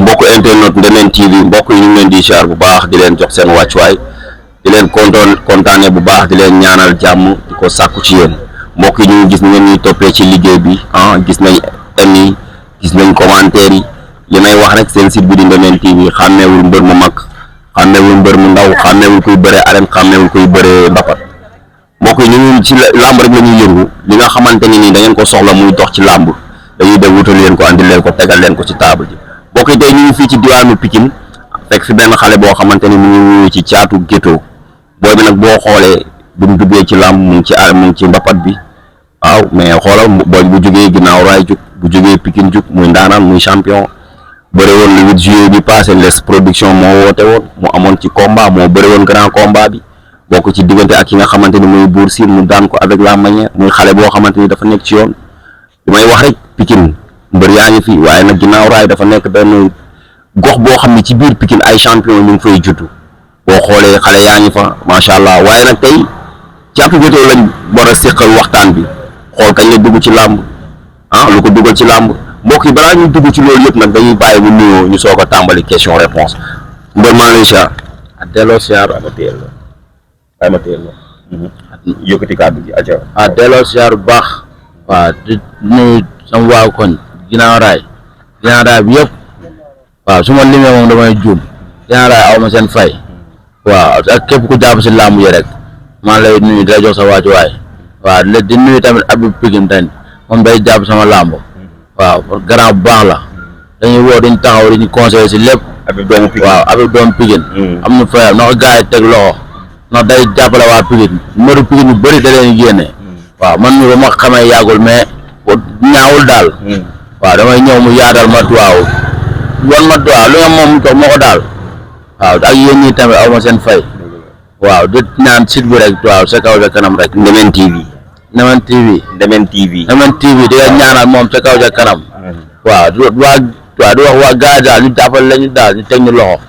mbokk internet Ndemen TV mbokk yi ñu ngi leen di siyaar bu baax di leen jox seen wàccuwaay di leen kontaane bu baax di leen ñaanal jàmm di ko sàkku ci yéen mbokk yi ñu gis ngeen ñuy toppee ci liggéey bi gis nañ amis gis nañ commentaire yi li may wax rek seen site bi di Ndemen TV xàmmeewul mbër mu mag xàmmeewul mbër mu ndaw xàmmeewul kuy bëree arène xàmmeewul kuy bëree mbapat mbokk yi ñu ngi ci làmb rek la ñuy yëngu li nga xamante ni da ngeen ko soxla muy dox ci làmb dañuy dem wutal leen ko andil leen ko tegal leen ko ci table ji mbokk yi tey ñu ngi fii ci diwaanu Pikine fekk fi benn xale boo xamante ni mu ngi wuyu ci Caatu Gétto booy bi nag boo xoolee bu mu duggee ci làmb mu ngi ci mbapat bi waaw mais xoolal booy bu jógee ginnaaw raay jug bu jógee Pikine jug muy ndaanaan muy champion bëre woon le 8 juillet bi passé les production moo woote woon mu amoon ci combat moo bëre woon grand combat bi bokk ci diggante ak ki nga xamante ni muy Bour Sine mu daan ko avec la manière muy xale boo xamante ni dafa nekk ci yoon li may wax rek Pikine mbër yaa ngi fi waaye nag ginnaaw raay dafa nekk benn gox boo xam ne ci biir Pikine ay champion ñu ngi fay juddu boo xoolee xale yaa ngi fa macha allah waaye nag tey Caatu Gétto lañ war a séqal waxtaan bi xool kañ la dugg ci làmb lu ko dugal ci làmb mbokk yi balaa ñu dugg ci loolu yëpp nag dañuy bàyyi bu nuyoo ñu soog a tàmbali question réponse mbër maa lay siyaar delloo siyaar yëkkati kàddu gi aca delloo siyaar bu baax waaw di nuyu sama waa koñ ginnaaw raay bi yëpp waaw su ma limee moom damay juum ginnaaw raay aw ma seen fay waaw ak képp ku jàpp si làmb yi rek maa lay nuyu di la jox sa wàccuwaay waaw di nuyu tamit Abib Pikine tamit moom day jàpp sama làmb waaw grand bu baax la dañuy woo dañu taxaw dañuy conseillé si lépp waaw Abib doomu Pikine am na fayam na ko gars yi teg loxo ndax day jàppale waa Pikine mbëru Pikine yu bëri da leen génne waaw man mi ba ma xamee yàggul mais ñaawul daal waaw damay ñëw mu yaatal ma waaw wan ma waaw lu nga moom toog moo ko daal waaw ak yéen ñi tamit aw ma seen fay waaw di naan site bi rek waaw sa kaw sa kanam rek Ndemen TV di nga ñaanal moom sa kaw sa kanam waaw di wax waa gars yi daal ñu jàppale lañu daal ñu teg ñu loxo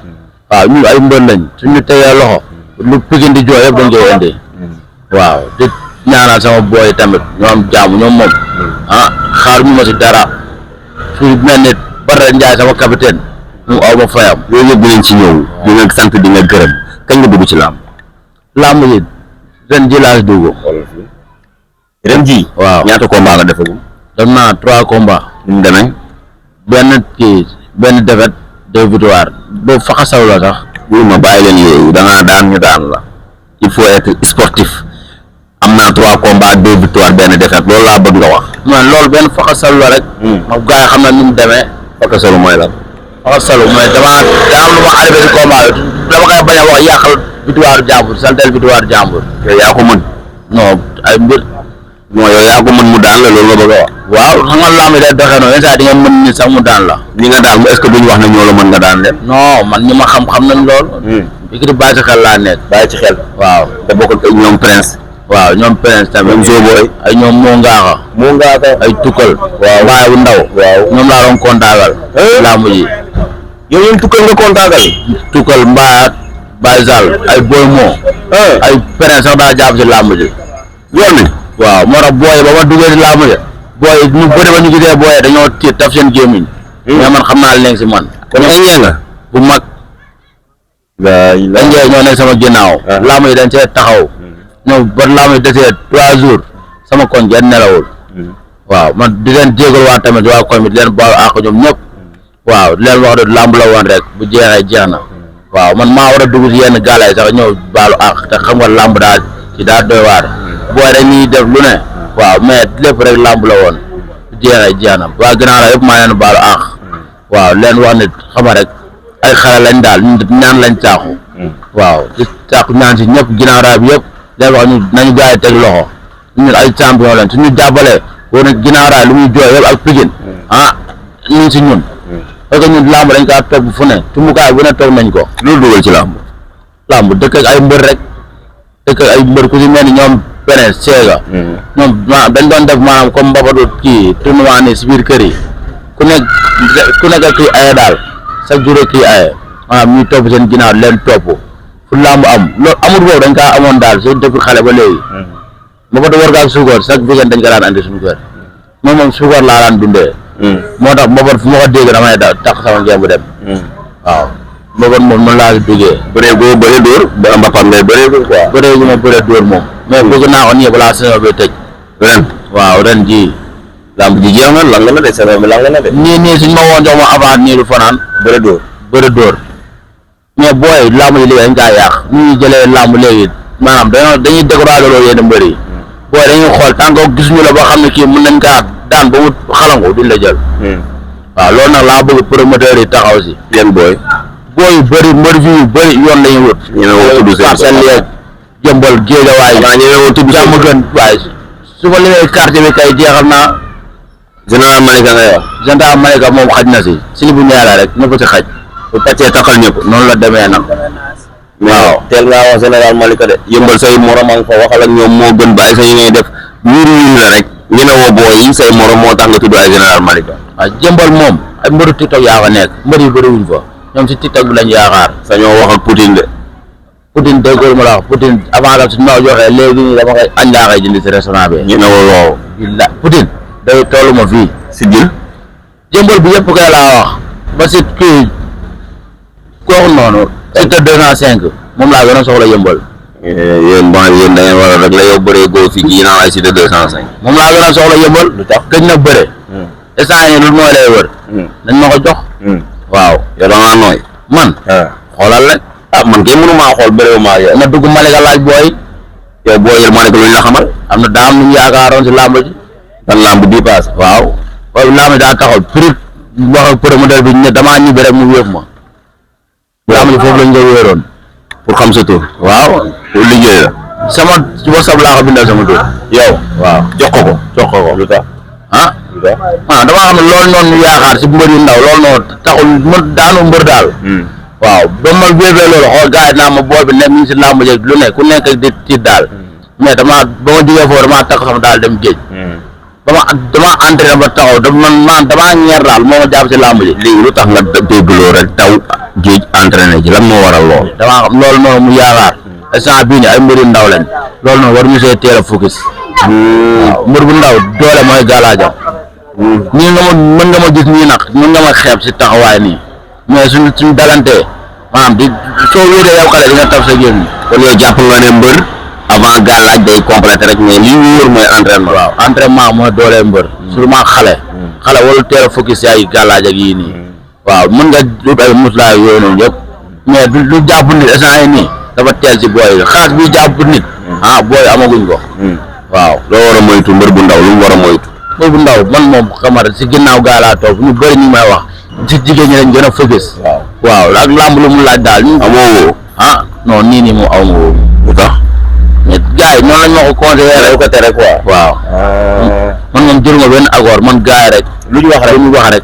waaw ñun ay mbër lañ suñu tegee loxo lu Pikine di jooy yëpp dañ koy indi waaw di ñaanal sama booy tamit ñoo am jàmm ñoom moom xaar ñu ma si dara su mel ni Badara Ndiaye sama capitaine mu aw ma fayam yooyu yëpp dinañ ci ñëw di nga sant di nga gërëm kañ nga dugg ci làmb yi ren ji laa si dugg ren ji waaw ñaata combat nga defagum def naa 3 combats ñu demee benn défaite 2 victoires boobu faxasaw la sax wul ma bàyyi leen yooyu da ngaa daan ñu daan la il faut être sportif am naa 3 combats 2 victoires benn défaite loolu laa bëgg nga wax man loolu benn faxasalu la rek ma gars yi xam na ni mu demee faxasalu mooy lan faxasalu mooy daa am lu ma arrivé si combat bi dama koy bañ a wax yàqal victoire jàmbur saltel victoire jàmbur yow yaa ko mën non ay mbir non yow yaa ko mën mu daan la loolu nga bëgg a wax waaw xam nga lamb yi day doxee noonu yenn saa di nga mën ni sax mu daan la ñi nga daan est-ce que duñu wax ne ñoo la mën nga daan leen non man ñi ma xam nañ lool ikiti bàyyi ci xel laa nekk bàyyi ci xel waaw te bokkul ak ñoom Prince waaw ñoom Prince tamit ñoom Zoboy ay ñoom moo ngaaxa ay tukkal waaw waaye bu ndaw waaw ñoom laa doon kontaagal lamb ji yow ñoom tukkal nga kontaagal tukkal mbaat Baye Sall ay boy moo ay Prince sax daa jàpp si lamb ji yoon mi waaw moo tax booy ba ma duggee si lamb ji booy ñu bëri ba ñu gisee booyee dañoo tiit taf seen gémmiñ mais man xam naa li nekk si man kon añee nga bu mag dañee ñoo nekk sama ginnaaw lamb yi dañ see taxaw ñëw ba lamb yi desee 3 jours sama koñ genn nelawul waaw man di leen jégal waa tamit waa koñ bi di leen baalu àq ñoom ñëpp waaw di leen wax de lamb la woon rek bu jeexee jeex na waaw man maa war a dugg si yenn gàllay sax ñëw baalu àq te xam nga lamb daal ci daa doy waar booy dañuy def lu ne waaw mais lépp rek lamb la woon bu jeexee jeex na waa ginnaaw la yëpp maa leen baalu àq waaw leen wax ne xam nga rek ay xale lañ daal ñaan lañ saaxu waaw di saaxu ñaan si ñëpp ginnaaw raay bi yëpp leen wax ñu nañu gars yi teg loxo ñun ay champion lañ suñu jàppalee woo ne ginnaaw raay lu muy jooy yëpp ak Pikine ñun si ñun parce que ñun lamb dañ kaa topp fu ne tumukaay bu ne toog nañ ko loolu dugal ci lamb dëkk ak ay mbër rek dëkk ak ay mbër ku si mel ni ñoom Prince Sega ñoom dañ doon def maanaam comme mbapatu kii tournoi ni si biir kër yi ku nekk ak kii aye daal chaque jour kii aye maanaam ñuy topp seen ginnaaw leen topp fu lamb am loolu amul boobu dañ kaa amoon daal soo depuis xale ba léegi mbapatu war gaak suukar chaque weekend dañ ko daan andi suñu kër moom suukar laa daan dundee moo tax mbapat fu ma ko dégg damay tax sama ngeen bu dem waaw mbapat moom man laa si duggee bëree goo bëri dóor ba mbapat ngay bëree goo quoi bëree gu ma bëree dóor moom mais bëgg naa ko nii balaa saison bi tëj ren waaw ren ji lamb ji jeex na lang na de saison bi lang na de nii suñ ma woon jox ma avant nii du fanaan bëri dóor mais booy lamb ji léegi dañ kaa yàq ñu ñu jëlee lamb léegi maanaam dañuy découragé loolu yenn mbër yi booy dañuy xool tant que gisuñu la ba xam ne kii mën nañ kaa daan ba mu xalangu duñ la jël waaw loolu nag laa bëgg promoteur yi taxaw si yan booy yu bëri mbër fi yu bëri yoon lañuy wut parcelle yeeg jëmbal géejawaay jàmm gën waaye su ma limee quartier bi kay jeexal naa général Malika ngay wax général Malika moom xaj na si li bu ñeela rek ñëpp si xaj bu pàccee taxal ñëpp noonu la demee nag waaw teel ngaa wax général Malika de yëmbal say morom a nga fa waxal ak ñoom moo gën bàyyi sa yi ngay def wiir la rek ñu ne woo booy yi say morom moo tax nga tudd ay général Malika waaw jëmbal moom ay mbëru TikTok yaa fa nekk mbër yi bëriwuñ fa ñoom si TikTok bi lañ yaakaar sa ñoo wax ak Poutine de Poutine déggoo ma la wax Poutine avant la su ma joxee léegi nii dama koy añ laa koy jënd si restaurant bi ñu ne woo waaw billa Poutine day tollu ma fii si jël jëmbal bi yëpp kay laa wax ba si kii kooku noonu secteur 205 moom laa gën a soxla yëmbal yéen bon yéen da ngeen war a rek la yow bëree góor fii ji naan ay cité 205 moom laa gën a soxla yëmbal lu tax gëj na bëre instant yi lu nooy lay wër dañ ma ko jox waaw yow da ngaa nooy man xoolal rek man kay mënu maa xool bëréew maa yow na dugg Malika laaj booy yow boo yël Malika luñ la xamal am na daa am lu ñu yaakaaroon si làmb ji dan lamb bii paas waaw waaye lamb daa taxaw prix wax ak promoteur bi ne damaa ñibbi rek mu wéef ma lamb ji foofu lañ ko wéeroon pour xam sa tur waaw pour liggéey la sama WhatsApp laa ko bindal sama tur yow waaw jox ko lu tax damaa xam ne loolu noonu yaakaar si mbër yu ndaw loolu noonu taxul ma daanu mbër daal waaw ba ma wéefee loolu xool gars yi naa ma booy bi nekk mi ngi si lamb ji lu ne ku nekk di tiit daal mais ba ma jógee foofu damaa takk sama daal dem géej damaa entraîné ba taxaw damaa ñeer daal moo ma jàpp si làmb ji léegi lu tax nga déggloo rek taw géej entraîné ji lan moo waral lool damaa xam loolu noonu mu yaakaar instant bii nii ay mbëri ndaw lañ loolu noonu war ñu see teel a focus waaw mbër bu ndaw doole mooy galaajam ñii mën nga ma gis nii nag mën nga ma xeeb si taxawaay nii mais suñ dalantee maanaam soo wéetee yow xale di nga tab sa génn kon yow jàpp nga ne mbër avant gàllaaj day complété rek mais li ñu wóor mooy entraînement waaw entraînement mooy doolee mbër sûrement xale warul teel a focus si ay gàllaaj ak yii nii waaw mën nga ut ay muslaay yooyu noonu yëpp mais lu jàpp nit instant yi nii dafa teel si booy xaas bi jàpp nit booy amaguñ ko waaw loo war a moytu mbër bu ndaw lu mu war a moytu mbër bu ndaw man moom xamara si ginnaaw gaa laa toog ñu bëri ñu may wax si jigéen ñi lañ gën a focus waaw ak lamb lu mu laaj daal amoo woo non nii moom aw ma woo lu tax mais gars yi noonu lañ ma ko conseillé ko tere quoi waaw man moom jël ma benn accord man gars yi rek lu ñu wax rek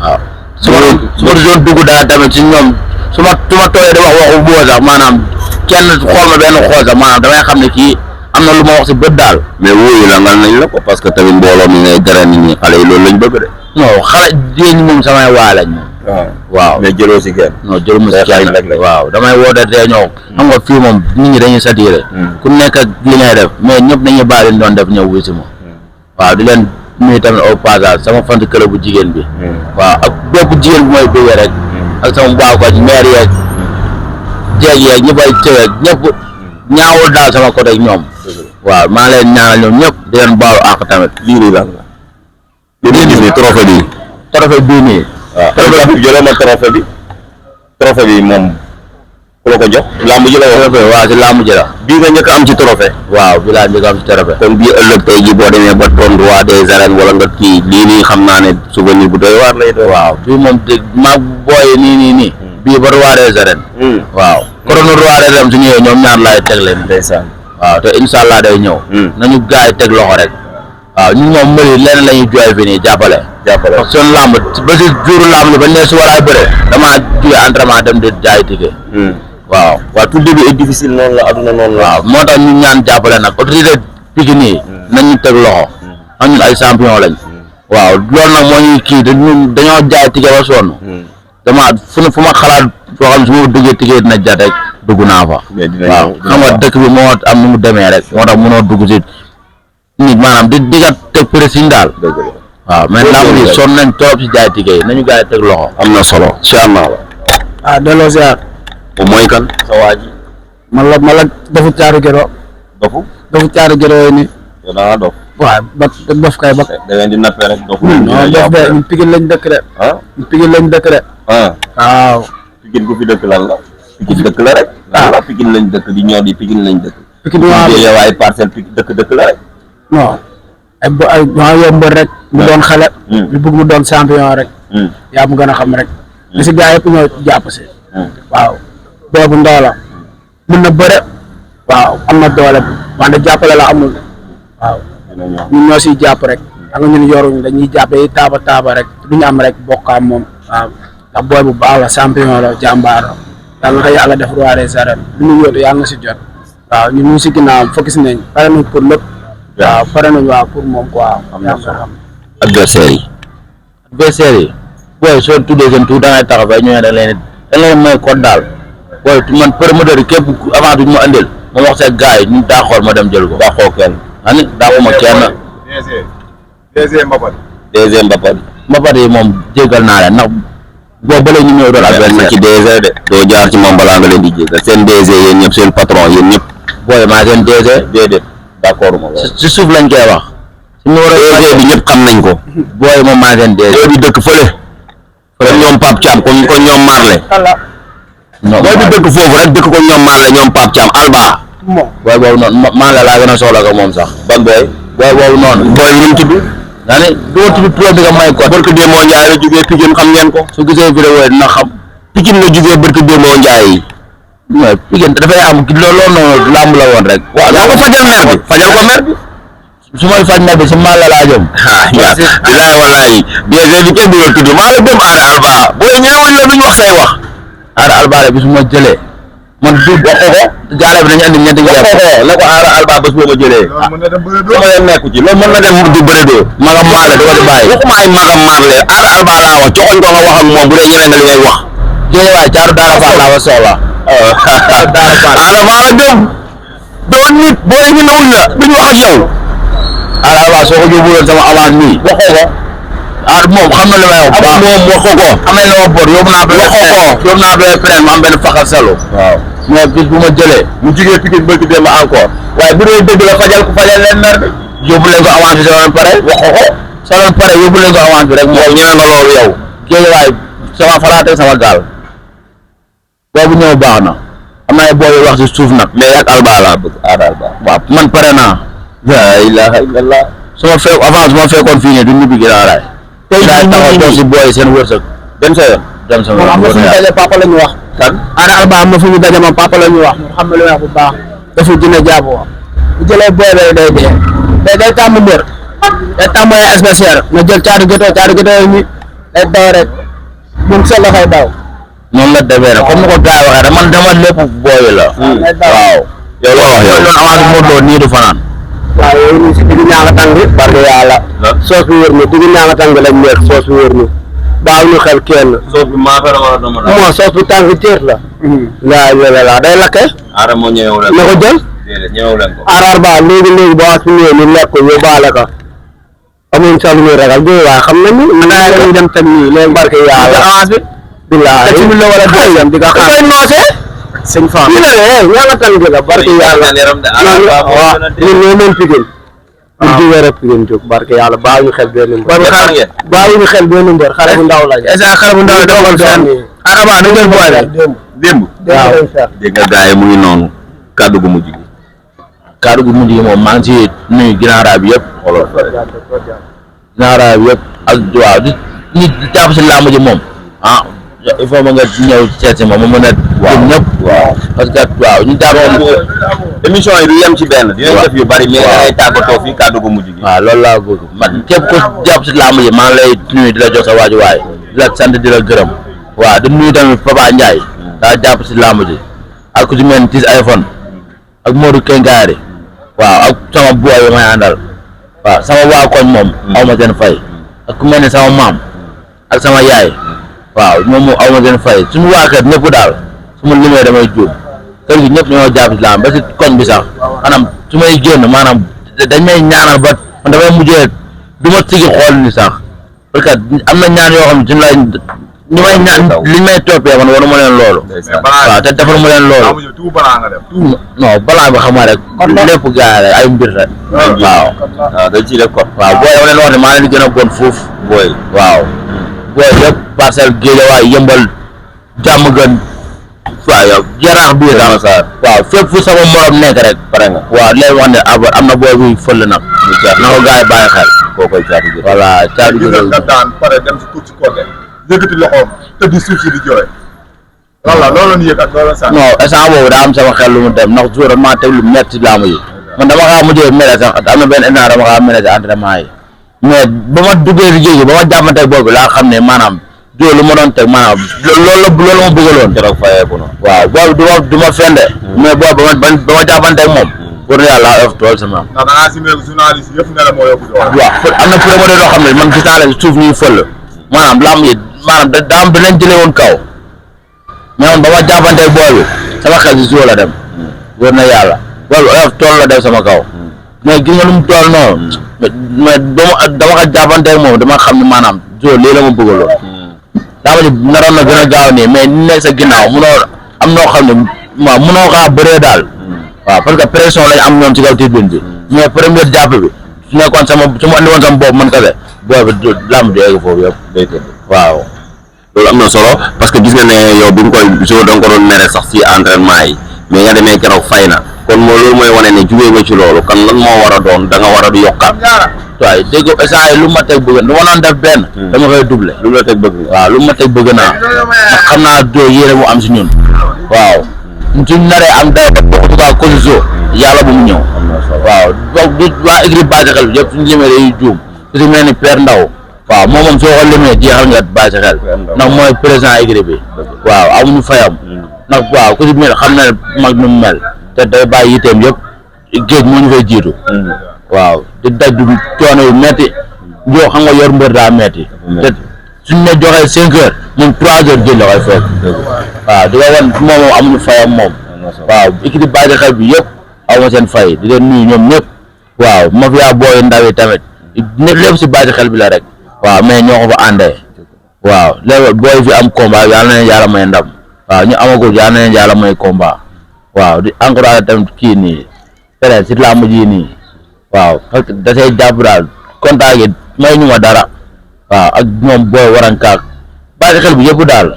waaw su ma zone dugg daa tamit si ñoom su ma tooyee di wax waxu boo sax maanaam kenn xool ma benn xool sax maanaam damay xam ne kii am na lu ma wax si bët daal mais wóoyu la ngal nañ la ko parce que tamit mbooloo mi ngay dara nit ñi xale yi loolu lañ bëgg de non xale jigéen ñi moom samay waa lañ moom waaw mais jëloo si kenn non jëlu ma si kenn waaw damay woote tey ñëw xam nga fii moom nit ñi dañuy saturé ku nekk ak li ngay def mais ñëpp nañu bàyyi leen doon def ñëw wuy si ma waaw di leen nuyu tamit au passage sama fan club bu jigéen bi waaw ak bépp jigéen bu may bëggee rek ak sama waa koñ maire yeeg jeeg yeeg ñëpp ay cëweeg ñëpp ñaawul daal sama côté ak ñoom waaw maa leen ñaanal ñoom ñëpp di leen baalu àq tamit lii nii lan la lii gis ni trophée bii nii jëloo ma trophée bi moom ku la ko jox lamb ji la waaw si lamb ji la bii nga njëkk am ci trophée waaw bi laa njëkk am ci trophée kon bii ëllëg tey ji boo demee ba doon roi des arènes wala nga kii lii nii xam naa ne souvenir bu doy waar lay doon waaw bii moom dégg maa booyee nii bii ba roi des arènes waaw korono roi des arènes su ñëwee ñoom ñaar laay teg leen ndeysaan waaw te incha allah day ñëw nañu gars yi teg loxo rek waaw ñun moom mbëri leneen la ñuy jooy fi nii jàppale parce que seen lamb ba si jouru lamb li ba ne su waraay bëre damaa jóge entraînement dem di jaay ticket waaw tout début est difficile noonu la aduna noonu la waaw moo tax ñu ñaan jàppale nag autorité Pikine nii nañu teg loxo xam ñun ay champion lañ waaw loolu nag moo ñuy kii dañoo jaay ticket ba sonn dama fu ma xalaat foo xam su ma duggee ticket dina jat rek dugg naa fa waaw xam nga dëkk bi moo am nu mu demee rek moo tax mënoo dugg si nit maanaam di digat teg présigne daal waaw mais lamb yi sonn nañ trop si jaay tike yi nañu gars yi teg loxo. am na solo incha allah. delloo ziar. mooy kan sa waa ji. man la dofu caaru gero. dofu caaru gero yooyu nii. yow da ngaa dof. waaw ba dof kay ba. da ngeen di nappee rek dof. non dof de ñun Pikine lañ dëkk de. ñun Pikine lañ dëkk de. waaw. Pikine ku fi dëkk lan la. Pikine dëkk la rek. la Pikine lañ dëkk di ñoo di Pikine lañ dëkk. Pikine waaw yow ay parcelle Pikine dëkk la rek. non ay mbër rek. mu doon xale. ñu bëgg mu doon champion rek. yaa mu gën a xam rek. li si gars yëpp ñoo jàpp si. waaw boobu ndaw la. mën na bëre. waaw am na doole wante jàppale la amul. waaw ñun ñoo siy jàpp rek. xam nga ñun yoruñu dañuy jàpp yi taaba rek lu ñu am rek bokkaam moom. waaw ndax booy bu baax la champion la jàmbaar la. yàlla na ko yàlla def roi des arènes lu ñu yóotu yàlla na si jot. waaw ñun ñu si ginnaawam focus nañ pare nañ pour lépp. waaw pare nañ waaw pour moom quoi. am na solo adversaire yi. booy soo tuddee seen tuut da ngay taxaw fay ñu ne da leen may code daal booy man promoteur yi képp avant bi ma andil ma wax see gars yi ñu daa xool ma dem jël ko. daa xool kenn ani daa ko ma kenn. DG Mbapat yi moom jéggal naa leen ndax boo bële ñu ñëw doon adversaire ci DG de doo jaar ci moom balaa nga leen di jéggal seen DG yéen ñëpp seen patron yéen ñëpp. booy maa seen DG déedéet d'accord ma si suuf lañ koy wax. su ñu war a DG bi ñëpp xam nañ ko. booy moom maa seen DG. booy bi dëkk fële. fële ñoom Pape Thiam ko ñoom Marley. non booy bi dëkk foofu rek dëkk ko ñoom Marley ñoom Pape Thiam Alba. booy boobu noonu Marley laa gën a soxla ko moom sax. ban booy boobu noonu. booy bi ñu tudd. daa ne doo tudd turam bi nga may ko. barke Demba Ndiaye la jugee Pikine xam ngeen ko. su gisee vidéo yi dina xam. Pikine la jugee barke Demba Ndiaye yi. mais Pikine dafay am loolu noonu lamb la woon rek. waaw daa ko fajal mer bi fajal ko mer bi. su may faj mer bi si Marley laa jëm. bilaay wallaay DG bi kenn du la tudd maa la gëm Aada Alba booy ñëwuñ la duñ wax say wax. Aada Alba bi su ma jëlee man du wax ko jaaree bi nañu andi ñeenti wax ko ne ko Aada Alba bés boo ma jëlee. mën na dem bëre doo sama yoon nekku ci loolu mën na dem du bëre doo. magam Marley du ko di bàyyi. waxuma ay magam Marley Aada Alba laa wax joxoñ ko nga wax ak moom bu dee ñëwee nga li ngay wax. jërëjëf waay caaru daara Fall laa ba soxla. Aada Alba la gëm doo nit booy ñëwuñ la duñ wax ak yow. Aada Alba soo ko yóbbuwoon sama avance nii. waxoo ko. moom xam na li may wax. moom waxoo ko. am nañ la ma bor yóbbu naa benn frein ma am benn faxal salo. waaw mais bis bu ma jëlee. mu jugee Pikine bëgg dem encore waaye bu dee dëgg la fajal leen mer bi. yóbbu leen ko avance bi soo leen pare. waxoo ko. soo leen pare yóbbu leen ko avance bi rek. moom ñeme nga loolu yow. Géejawaay sama falaate sama gaal. boobu ñëw baax na. am na ay booy yu wax ci suuf nag. mais ak Alba laa bëgg Aada Alba. waaw man pare naa. la ilaha illallah. su ma fekkoon fii nii du ñibbi ginnaaw raay. tey jii taxaw toog si booy seen wërsëg. dem sa yoon. dem sama moom am na fu ñu daje papa la ñu wax. kan Aada Alba am na fu ñu daje moom papa la ñu wax moom xam na lu wax bu baax. dafa dina jàpp wax bu jëlee booy day dee. day tàmm mbër. day tàmm ay spécial nga jël caari gëtoo yi nii day daw rek moom seet la fay daw. noonu la demee nag comme ni ko gars yi waxee rek dama lépp booy la. waaw. yow loo wax yow. loolu avance bi Modou Lo nii du fanaan. waaw yooyu ñu si digg ñaanga tàng barke yàlla. soos bi wër ni digg ñaanga tàng lañ nekk soos bi wër ni baaw ñu xel kenn. soos bi maa fa la war a dama la. moo soos bi tàng cër la. laa day lakke. Aada moo ñëwewu leen na ko jël. déedéet ñëwewu leen ko. Aada Alba léegi boo as ñëwee ñu lekk ko yóbbaale ko amuñ sax lu muy ragal bi waaye xam nañu ñu dem tam nii léegi barke yàlla avance bi billahi te la wala deuxième di nga xam noosee sëñ Fall ñu ne ñaa nga tàng la barke yàlla waaw ñun ñoo mën Pikine ñu jógee rek Pikine jóg barke yàlla baa ñu xel benn mbër baa ñu xel benn mbër xale bu ndaw lañ xale bu ndaw la doxal fenn Aada Alba da jël boy démb. waaw dégg nga gars yi mu ngi noonu kàddu gu mujj gi. kaddu gu mujj gi moom maa ngi ci nuyu ginnaaw raay bi yëpp xoolal ginnaaw raay bi yëpp ak waaw di jàpp si làmb ji moom ah il faut ma nga ñëw seet si moom mu mën a jëm ñëpp waaw parce que waaw ñu jàpp émission yi du yem ci benn. dinañ def yu bari mais da ngay tàggatoo fii kàddu gu mujj gi. waaw loolu laa bëgg man képp ku jàpp si làmb ji maa ngi lay nuyu di la jox sa waajuwaay di la sant di la gërëm waaw di nuyu tamit Papa Ndiaye daa jàpp si làmb ji ak ku ci mel ni Tis iPhone ak Modou Kenkaari waaw ak sama boy yi may àndal waaw sama waa koñ moom aw ma seen fay ak ku mel ni sama maam ak sama yaay waaw moom aw ma seen fay suñu waa kër ñëpp daal su ma limee damay juum kër gi ñëpp ñoo jàpp si làmb ba si koñ bi sax maanaam su may génn maanaam dañ may ñaanal ba man damay mujjee du ma sigi xool ni sax parce que am na ñaan yoo xam ne suñu lay ñu may ñaan liñ may toppee man waruma leen loolu. waaw te defal ma leen loolu. non balaa bi xam nga rek. lépp gars rek ay mbir rek. waaw dañ ciy def ko. waaw booy dama leen wax ne maa leen gën a bon foofu. booy waaw. booy yëpp Parcelles Guédiawaye Yëmbal jàmm gën. waaw yow yaraax biir daal waaw fépp fu sama morom nekk rek. pare nga waaw leen wax ne am na booy buy fël nag. na ko gars yi bàyyi xel. koo koy caatu gi. voilà caatu gi nga daan pare dem si tuut ci côté yëkkati loxoom te di suuf si di jooy. voilà loolu la yëg ak loolu la sax. non instant boobu daa am sama xel lu mu dem ndax jour maa teg lu metti laamu yi man dama xaa mujjee mere sax am na benn instant dama xaa mere si entraînement yi mais ba ma duggee si géej ba ma jàppante boobu laa xam ne maanaam joo lu ma doon teg maanaam loolu ma bëggaloon. keroog fayeeku na. waaw boobu du ma fende. mais boobu ba ma jàppante ak moom. pour ne yàlla laa ëff tool sama. ndax da ngaa simee journaliste yëpp ne la moo yóbbu doole. waaw am na promoteur yoo xam ne man gis naa leen suuf ñuy fël maanaam lamb yi maanaam daa am dinañ jëlee woon kaw mais man ba ma jàppante booy bi sama xel si suuf la dem. wóor na yàlla boobu ëff tool la dem sama kaw mais gis nga lu mu tool noonu mais dama ko jàppante moom dama xam ne maanaam jo lii la ma bëggaloon. daa ma ji naroon na gën a gaaw nii mais ni nekk sa ginnaaw munoo am noo xam ne waaw munoo kaa bëree daal. waaw parce que pression lañ am ñoom ci kaw tribune bi mais première jàpp bi su nekkoon su ma andi woon sama bopp man kese boobu lamb di egg foofu yëpp day tëdd. waaw. loolu am na solo parce que gis nga ne yow bi nga koy jour da nga ko doon mere sax ci entraînement yi mais nga demee keroog fay na kon loolu mooy wane ne jugee nga ci loolu kan lan moo war a doon da nga war a yokkaat. waaw dégg nga instant lu ma teg bëgg lu ma doon def benn. dama koy doublé. lu la teg bëgg nga. waaw lu ma teg bëgg naa ndax xam naa doo yéene mu am si ñun waaw. suñ naree am dara ba Cozizo yàlla bu mu ñëw. waaw donc du waa équipe bàyyi xel yëpp suñu limee day juum ku si mel ni Père Ndaw waaw moom soo ko limee jeexal nga bàyyi xel ndax mooy président équipe bi waaw amuñu fayam ndax waaw ku si mel xam na mag nu mu mel te day bàyyi yiteem yëpp géej moo ñu fay jiitu. waaw di daj du coono yu metti joo xam nga yor mbër daa metti te suñ ne joxee 5 heures moom 3 heures géej la koy fekk. waaw di nga wan moom amuñu fayam moom. waaw équipe bàyyi xel bi yëpp aw ma seen fay di leen nuyu ñoom ñëpp. waaw mafia booy ndaw yi tamit lépp si bàyyi xel bi la rek. waaw mais ñoo ko fa àndee. waaw léegi booy fi am combat yàlla na leen yàlla may ndam. waaw ñu amagul yàlla na leen yàlla may combat. waaw di encouragé tamit kii nii peut-être si làmb ji nii. waaw parce que da see jàpp daal contact yi may ñu ma dara. waaw ak ñoom booy warankaak bàyyi xel bi yëpp daal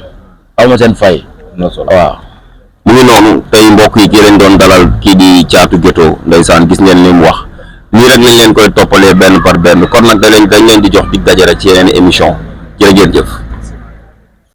aw ma seen fay. waaw. mu ngi noonu tey mbokk yi kii lañ doon dalal kii di Thiatou Guetto ndeysaan gis ngeen li mu wax nii rek lañ leen koy toppalee benn par benn kon nag dañ leen di jox dig daje rek ci yeneen émission jërë ngeen jëf.